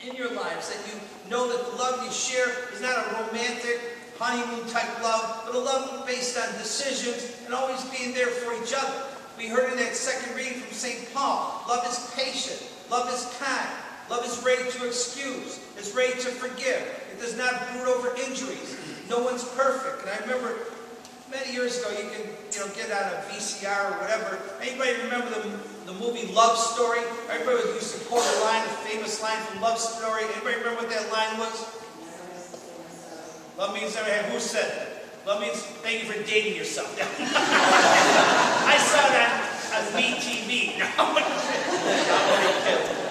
in your lives, that you know that the love you share is not a romantic, honeymoon type love, but a love based on decisions and always being there for each other. We heard in that second reading from St. Paul, love is patient, love is kind, love is ready to excuse, is ready to forgive. It does not brood over injuries. No one's perfect. And I remember many years ago, you can get on a VCR or whatever. Anybody remember the movie Love Story? Everybody used to quote a line, a famous line from Love Story. Anybody remember what that line was? Love means never have. Who said that? Love means thank you for dating yourself. I saw that on MeTV.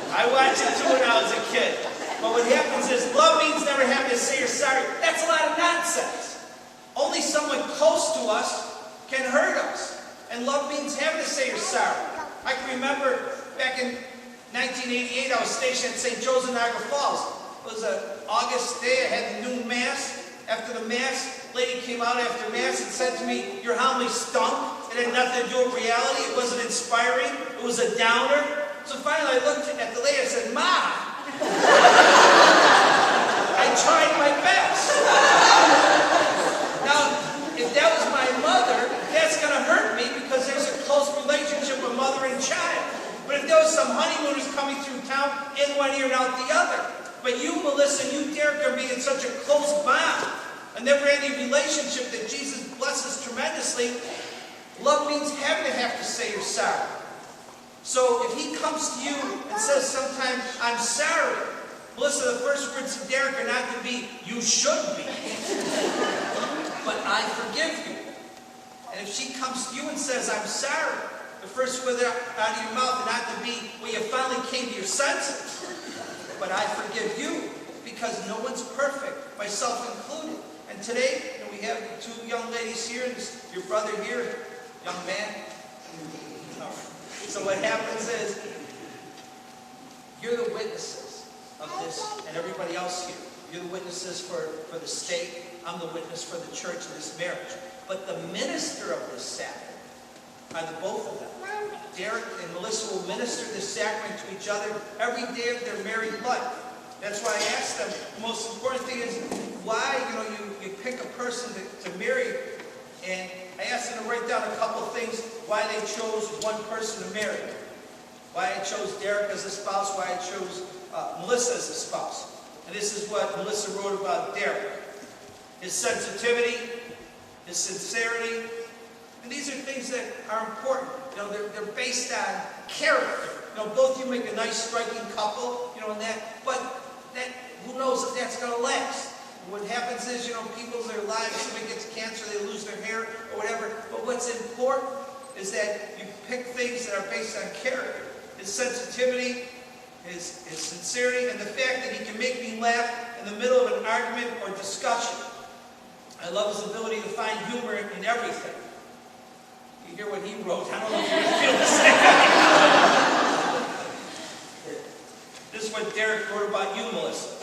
I watched it too when I was a kid. But what happens is love means never having to say you're sorry. That's a lot of nonsense. Only someone close to us can hurt us. And love means having to say you're sorry. I can remember back in 1988, I was stationed at St. Joe's in Niagara Falls. It was an August day. I had the noon Mass. After the Mass, a lady came out after Mass and said to me, your homily stunk. It had nothing to do with reality. It wasn't inspiring. It was a downer. So finally I looked at the lady and said, Ma, I tried my best. Now, if that was my mother, that's going to hurt me because there's a close relationship with mother and child. But if there was some honeymooners coming through town, in one ear and out the other. But you, Melissa, and you, Derek, are being in such a close bond, a never-ending relationship that Jesus blesses tremendously. Love means having to have to say you're sorry. So if he comes to you and says sometimes, I'm sorry, Melissa, the first words to Derek are not to be, you should be, but I forgive you. And if she comes to you and says, I'm sorry, the first word out of your mouth are not to be, well, you finally came to your senses, but I forgive you, because no one's perfect, myself included. And today, we have two young ladies here, and your brother here, young man. So what happens is, you're the witnesses of this, and everybody else here. You're the witnesses for the state. I'm the witness for the church in this marriage. But the minister of this sacrament are the both of them. Derek and Melissa will minister this sacrament to each other every day of their married life. That's why I asked them, the most important thing is why, you pick a person to marry. And I asked them to write down a couple of things why they chose one person to marry. Why I chose Derek as a spouse, why I chose Melissa as a spouse. And this is what Melissa wrote about Derek. His sensitivity, his sincerity. And these are things that are important. They're based on character. Both of you make a nice, striking couple, and that. But who knows if that's going to last? What happens is, people in their lives, somebody gets cancer, they lose their hair or whatever. But what's important is that you pick things that are based on character. His sensitivity, his sincerity, and the fact that he can make me laugh in the middle of an argument or discussion. I love his ability to find humor in everything. You hear what he wrote. I don't know if you feel the same. This is what Derek wrote about you, Melissa.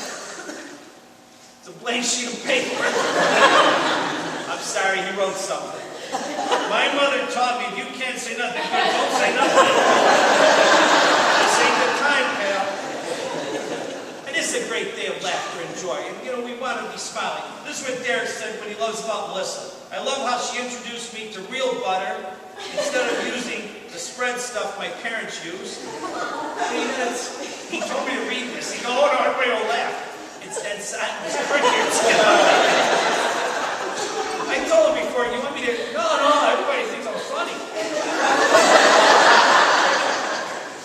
It's a blank sheet of paper. I'm sorry, he wrote something. My mother taught me, if you can't say nothing good, don't say nothing. This ain't the time, pal. And this is a great day of laughter and joy. And, we want to be smiling. This is what Derek said what he loves about Melissa. I love how she introduced me to real butter instead of using the spread stuff my parents use. He told me to read this. He goes, oh no, everybody will laugh. It's dead silent. It's crickets. I told him before, you want me to, no, everybody thinks I'm funny.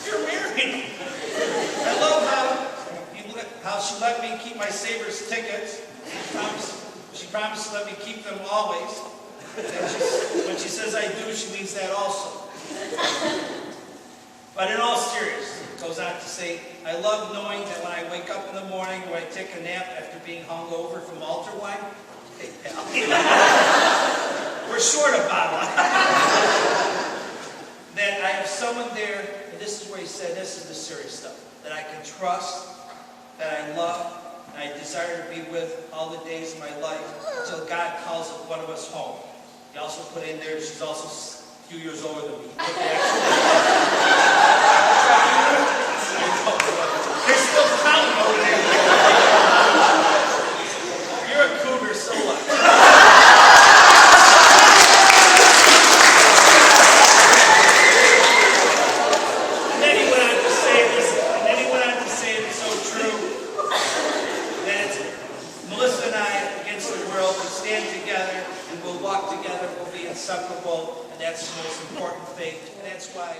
You're married. I love how she let me keep my Sabres tickets. She promised to let me keep them always. When she says I do, she means that also. But in all seriousness, it goes on to say, I love knowing that when I wake up in the morning or I take a nap after being hungover from altar wine, hey pal, we're short a bottle. That I have someone there, and this is where he said, this is the serious stuff, that I can trust, that I love, and I desire to be with all the days of my life until God calls one of us home. He also put in there, she's also a few years older than me. They're still counting over there. walk together, we'll be inseparable, and that's the most important thing. And that's why